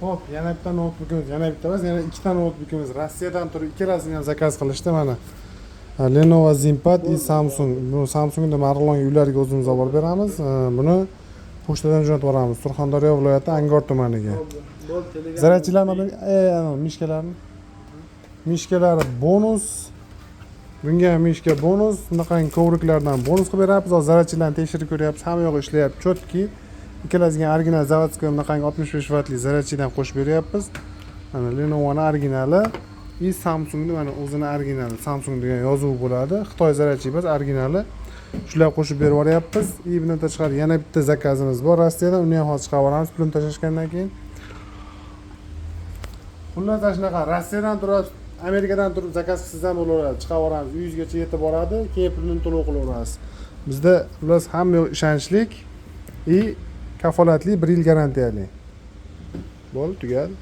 Hop, yana bitta notebookimiz, yana bitta emas, yana ikkita notebookimiz Rossiyadan turib ikkalasini ham zakaz qilishdi mana. Lenovo ThinkPad и Samsung. Bu Samsungni Marg'ilonga uylariga o'zimiz olib beramiz. Buni pochtadan jo'natib yuboramiz. Surxondaryo viloyati Angor tumaniga. Zarachchilarni mishkalarni. Mishkalari bonus. Bunga mishka bonus, bunaqangi kovriklardan bonus qilib beramiz. Hozir zarachchilarni tekshirib ko'ryapmiz. Hamma yo'q ishlayapti, chotki. Ikkalasiga original zavodskiy bunaqangi 65 vatli zarachchidan qo'shib beryapmiz. Mana Lenovo'ning originali и Samsungni mana o'zini originali. Samsung degan yozuv bo'ladi. Xitoy zarachchi emas, originali. Shular qo'shib berib yuboryapmiz. И bundan tashqari yana bitta zakazimiz bor Rossiyadan. Uni ham hozir chiqarib olamiz, pulni tashlashgandan keyin. Xullas shunaqa Rossiyadan turib, Amerikadan turib zakaz qilsangiz ham bo'laveradi. Chiqarib olamiz, uyingizgacha yetib boradi, keyin pulni to'lov qilaverasiz. Bizda xullas hamma ishonchli и kafolatli 1 yil garantiyali. Bo'ldi, tugadi.